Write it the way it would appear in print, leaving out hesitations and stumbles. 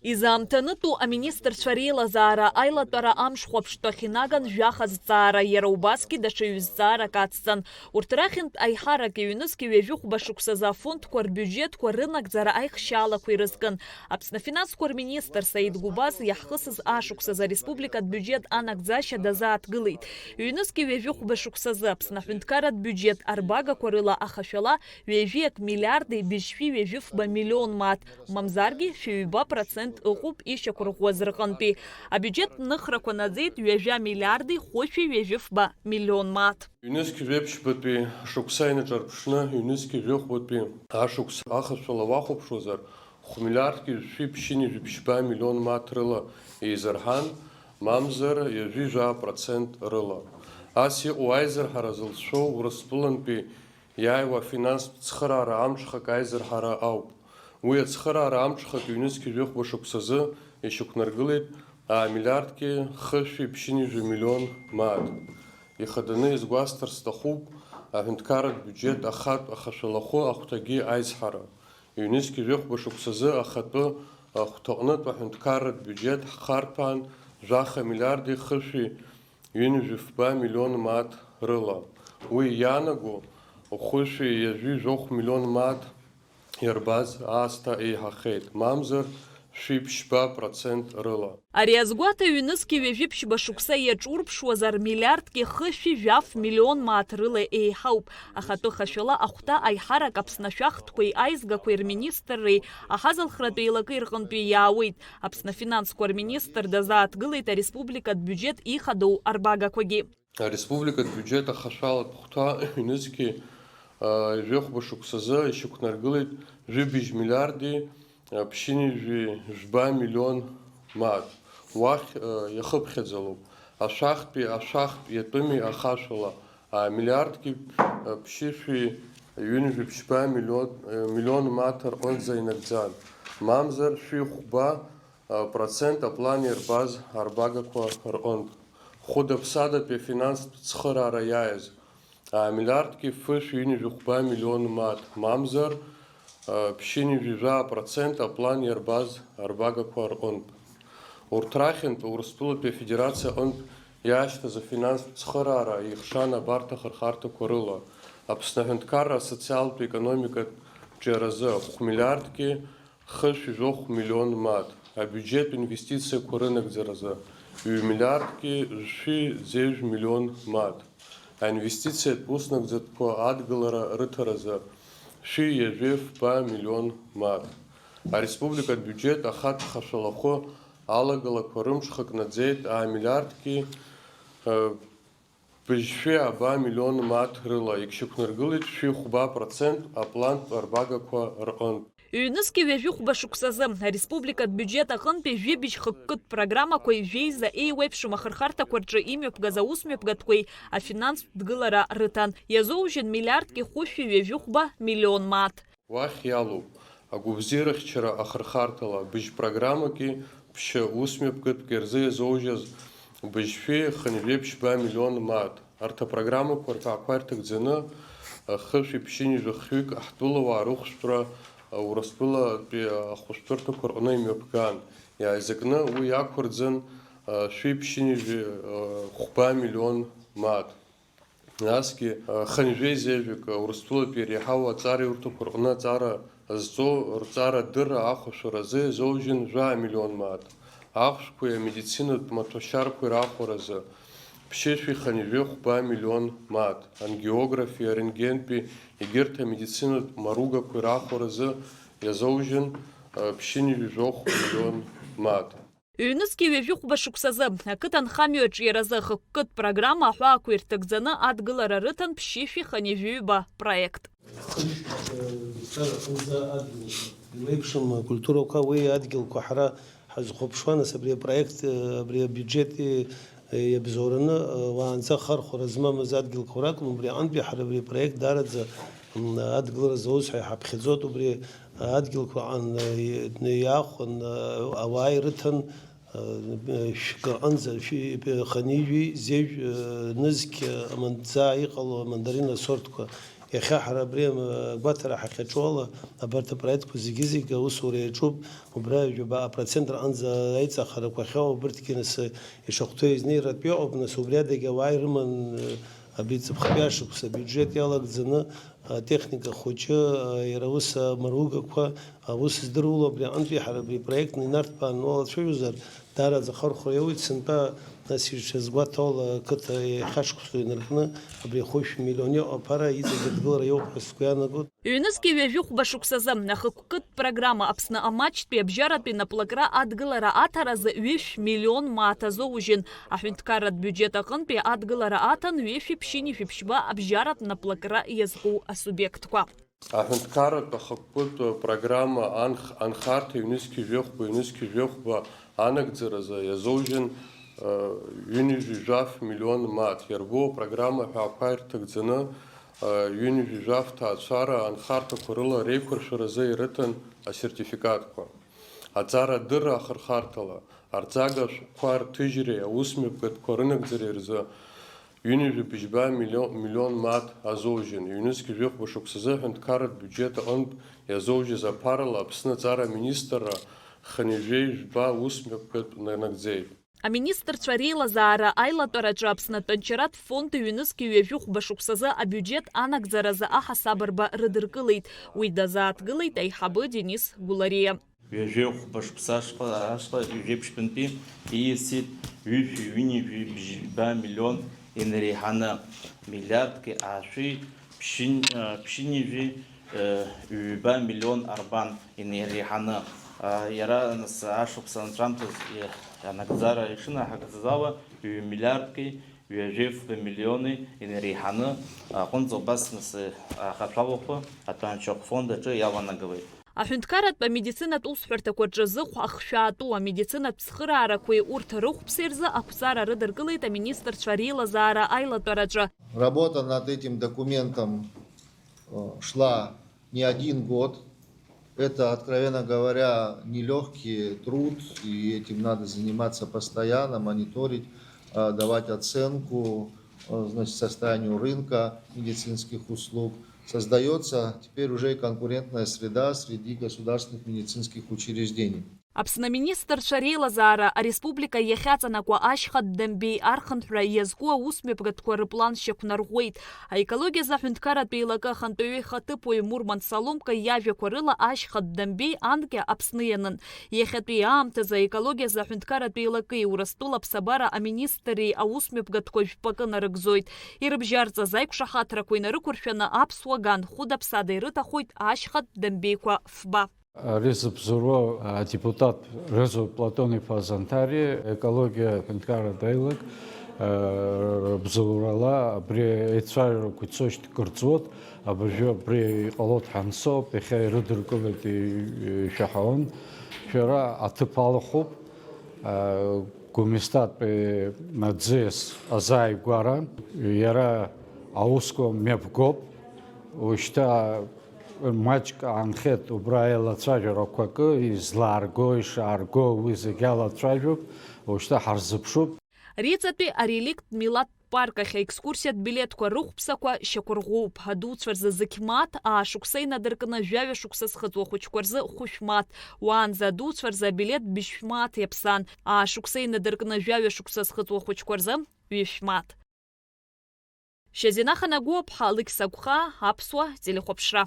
Изаамҭанытәу аминистрцәа реилазаара аилатәара амшхәаԥштәы ахьинаган жәахазҵаара, иара убасгьы даҽа ҩ-зҵаарак ацҵан. Урҭ рахьынтә аиҳарак иҩнызқьи ҩажәихәба шықәсазы афондқәа рбиуџьетқәа рынагӡара аихшьаалақәа ирызкын. Аԥсны афинансқәа рминистр Саид Гәыбаз иаҳхысыз ашықәсазы ареспубликатә биуџьет анагӡашьа дазааҭгылеит. Ҩнызқьи ҩажәихәба шықәсазы Аԥсны аҳәынҭқарратә биуџьет арбагақәа рыла ахашәала ҩажәиак миллиарди быжьшәи ҩажәифба миллион мааҭ, мамзаргьы шәҩба процент ыҟоуп ишьақәырӷәӷәаз рҟынтәи. Абиуџьет ныхрақәа наӡеит ҩажәа миллиарди хәышәи ҩажәифба миллион мааҭ. Ҩнызқьи жәеиԥшьбатәи шықәса инаҿарԥшны ҩнызқьи жәохәбатәи ашықәс ахашәала уахәаԥшуазар, хә-миллиардки жәшәи ԥшьыни жәиԥшьба миллион мааҭ рыла еизырҳан, мамзар ҩажәи жәаа процент рыла. Ас иҟоу аизырҳара зылшәоу Урыстәылантәи иааиуа афинанстә цхыраара амҽхак аизырҳара ауп. Уи ацхыраара амҽхак ҩнызқьи жәохәба шықәсазы ишьақәнаргылеит миллиардки хышәи ԥшьыни жәа миллион мааҭ. Ихаданы изгәасҭар сҭахуп аҳәынҭқарратә биуџьет ахатә ахашәалахәы ахәҭагьы аизҳара. Ҩнызқьи жәохәба шықәсазы ахатәы ахәҭаҟнытә аҳәынҭқарратә биуџьет ҳхарҭәаан жәаха миллиарди хышәи ҩынҩажәифба миллион мааҭ рыла. Уи иаанаго хәышәи ҩажәи жәохә миллион мааҭ иарбаз аасҭа еиҳахеит, мамзар шәиԥшьба процент рыла. Ари азгәаҭа ҩнызқьи ҩажәиԥшьба шықәса иаҿурԥшуазар миллиардки хышәи жәаф миллион мааҭ рыла еиҳауп. Ахатәы хашәала ахәҭа аиҳарак Аԥсны ашәахтәқәеи аизгақәеи рминистрреи аҳазалхратә еилакы рҟынтәи иаауеит. Аԥсны афинансқәа рминистр дазааҭгылеит ареспубликатә биуџьет ихадоу арбагақәагьы. Ареспубликатә биуџьет ахашәалатә хәҭа ҩнызқьи жәохәба шықәсазы ишьақәнаргылеит жәыбжь миллиарди ԥшьыни жәба миллион мааҭ. Уахь иахыԥхьаӡалоуп. Ашәахтәи иатәыми ахашәала миллиардки ԥшьышәи ҩынҩажәи миллион мааҭ рҟынӡа инагӡан. Мамзар шәи-хәба процент аплан иарбаз арбагақәа рҟынтә. Хәыда-ԥсадатәи афинанстә цхыраара иааиз миллиардки фышәи ҩынҩажәи миллион мааҭ. Мамзар ԥшьыни жәа процент аплан иарбаз арбагақәа рҟынтә. Урҭ рахьынтә Урыстәылатәи афедерациа аҟынтә иаашьҭыз афинанстә цхыраара ихшан абарҭ ахырхарҭақәа рыла. Аԥсны аҳәынҭқарра асоциалтә економикатә ҿиаразы хә-миллиардки хышәи жәохә миллион мааҭ. Абиуџьет инвестициақәа рынагӡаразы ҩ-миллиардки жәшәи ӡеижә миллион мааҭ. Аинвестициатә уснагӡатәқәа адгылара рыҭаразы шәи ҩажәифба миллион мааҭ. Ареспубликатә биуџьет ахатә хашәалахәы алагалақәа рымҽхак наӡеит миллиардки быжьшәи аба миллион мааҭ рыла, егьшьақәнаргылеит шәи-хәба процент аплантә арбагақәа рҟынтә. Ҩнызқьи ҩажәихәба шықәсазы ареспубликатә биуџьет аҟынтәи жәибжь хықәкытә программақәеи жәеиза еиуеиԥшым ахырхарҭақәа рҿы имҩаԥгаз аусмҩаԥгатәқәеи афинанстә дгылара рыҭан. Иазоужьын миллиардки хәышәи ҩажәихәба миллион мааҭ. Уахь иалоуп агәыбзиарахьчара ахырхарҭала быжь-программаки ԥшьа усмҩаԥгатәки рзы иазоужьыз быжьшәи хынҩажәи-ԥшьба миллион мааҭ. Арҭ апрограммақәа рҳәақәа ирҭагӡаны хышәи ԥшьыни жәахҩык аҳҭәылауаа рыхәшәтәра Урыстәылатәи ахәышәтәырҭақәа рҟны имҩаԥган. Иааизакны уи иақәырӡын шәи ԥшьыни хәба миллион мааҭ. Насгьы хынҩажәи зежәык Урыстәылатәи иреиҳау аҵараиурҭақәа рҟны аҵара зҵоу рҵарадырра ахәашәаразы иазоужьын жәаа миллион мааҭ. Ахәшәқәеи амедицинатә маҭәашьарқәеи рахәаразы ԥшьышәи хынҩажәи хәба миллион мааҭ. Ангиографи, арентгентәи егьырҭ амедицинатә маругақәеи рахәаразы иазоужьын ԥшьыни жәохә миллион мааҭ. Ҩнызқьи ҩажәихәба шықәсазы ақыҭанхамҩа аҿиаразы хықәкытә программа аҳәаақәа ирҭагӡаны адгылара рыҭан ԥшьышәи хынҩажәиҩба проект. Иуеиԥшым культурақәа уи адгьылқәа ҳара ҳазхәаԥшуа, нас абри апроект абри абиуџьет иабзоураны уаанӡа хархәара змамыз адгьылқәа ракәым, убри аҟнытәи ҳара абри апроект даараӡа адгылара зауз ҳәа иҳаԥхьаӡоит. Убри адгьылқәа иаахәан ауаа ирыҭан шәкаҟынӡа хынҩажәи зежә нызқь аманӡаа иҟало амандарина сортқәа иахьа ҳара абри агәаҭара ҳахьаҿу абарҭ апроектқәа зегьы аусура иаҿуп, убра ҩба апроцент рҟынӡа аиҵахарақәа ахьоуа убырҭгьы нас ишахәҭоу изнеиратәы иҟоуп, нас убри адагьы ауаа ирыман абри ҵыԥхтәи ашықәс абиуџьет иалагӡаны атехника хәыҷы иара ус амаругақәа аус здыруало абри аҟынтәи ҳара абри проект инарҭбаан уалацәажәозар даараӡа ахархәара иауит сынтәа нас ишазгәаҭало ақыҭа иахьашықәсо инаркны абри ахәышә миллион иҟоуп ара иҵегь адгылара иоуп ҳәа сгәы иаанагоит. Ҩнызқьи ҩажәихәба шықәсазы ахықәкытә программа Аԥсны амаҷтәи абжьаратәи наплакра адгылара аҭаразы 2 миллион мааҭ азоужьын. Аҳәынҭқарратә бюџьет аҟынтәи адгылара аҭан 2-7 абжьаратә наплакра иазку асубиектқәа. Аҳәынҭқарратә ахықәкытә программа анхарҭа ҩнызқьи жәохәба анагӡаразы иазоужьын 1,7 миллион мааҭ. Иарбоу апрограмма ҳәаақәа ирҭагӡаны 1,7 ҭаацәара анхарҭақәа рыла реиқәыршәаразы ирыҭан асертификатқәа. Аҵарадырра ахырхарҭала, арҵага ашәҟәқәа рҭыжьреи аусмҩаԥгатәқәа рынагӡареи рзы 1,7 миллион мааҭ азоужьын. Ҩнызқьи жәохәба шықәсазы аҳәынҭқарратә бюџьет аҟынтә иазоужьыз аԥарала Аԥсны аҵара аминистрра хынҩажәеи жәба усмҩаԥгатә нагӡеит. Аминистрцәа реилазаара аилатәараҿы Аԥснытә Анчаратә фонд ҩнызқьи ҩажәихәба шықәсазы абиуџьет анагӡаразы аҳасабырба рыдыркылеит. Уи дазааҭгылеит аиҳабы Денис Гәлариа. Ҩажәихәба шықәса ашҟа ҩажәеиԥшьтәынтәи ииасит 2,7 миллион инреиҳаны миллиардки аашәи ԥшьынҩажәи 7 миллион арбан инреиҳаны. Иара нас ашықәс анҵәамҭаз анагӡара ишынаҳагӡаз ала 2 миллиардки 2 миллиони инреиҳаны аҟынӡа убас нас ахаҭәалақәа атәанчахә фонд аҿы иаланагылеит. Аҳәынҭқарратә амедицинатә усҳәарҭақәа рҿы зыхә ахшәаатәу амедицинатә цхыраарақәеи урҭ рыхәԥсеи рзы ақәҵара рыдыркылеит аминистрцәа реилазаара аилатәараҿы. Работа над этим документом шла не один год. Это, откровенно говоря, нелегкий труд, и этим надо заниматься постоянно, мониторить, давать оценку, значит, состоянию рынка медицинских услуг. Создается теперь уже и конкурентная среда среди государственных медицинских учреждений. Аԥсны аминистрцәа реилазаара ареспублика иахьаҵанакуа ашьхатә дамбеи архынҳәра иазку аусмҩаԥгатәқәа рыплан шьақәнарӷәӷәеит. Аекологиаз аҳәынҭқарратә еилакы ахантәаҩы ихаҭыԥуаҩ Мурман Саломка иажәақәа рыла ашьхатә дамбеи анкьа Аԥсны ианын. Иахьатәи аамҭазы аекологиаз аҳәынҭқарратә еилаки Урыстәыла аԥсабара аминистри аусмҩаԥгатәқәа жәпакы нарыгӡоит. Ирыбжьарҵаз аиқәшаҳаҭрақәа инарықәыршәаны аԥсуа ган-хәыда-ԥсада ирыҭахоит ашьхатә дамбеиқәа фба. Резобзорво депутат Резо Платонов Азантари, экология аҳәынҭқарратә еилак бзурала абри еицәажәара кәицошьҭ кырҵуот, абыржәы абри иҟалоит ҳансоуп, иахьа ирыдыркылеит ишәаҳәон. Шәара аҭыԥ алахәуп, Гәымсҭатәи наӡиас азааигәара, иара аусқәа мҩаԥгоуп, уажәшьҭа маҷк аанхеит убра еилацәажәарақәакы, излаарго, ишаарго, уи зегьы алацәажәоуп, уажәшьҭа ҳарзыԥшуп. Реиҵатәи ареликтә милаҭтә парк ахь аекскурсиатә билеҭқәа рыхәԥсақәа шьақәырӷәӷәоуп. Адуцәа рзы зықь мааҭ, аашықәса инадыркны жәаҩа-шықәса зхыҵуа ахәыҷқәа рзы хәышә мааҭ. Уаанӡа адуцәа рзы абилеҭ быжь мааҭ иаԥсан. Аашықәса инадыркны жәаҩа-шықәса зхыҵуа ахәыҷқәа рзы ҩышә мааҭ. Шьазина Ханагәыԥҳа, Алықьса Гәха, Аԥсуа телехәаԥшра.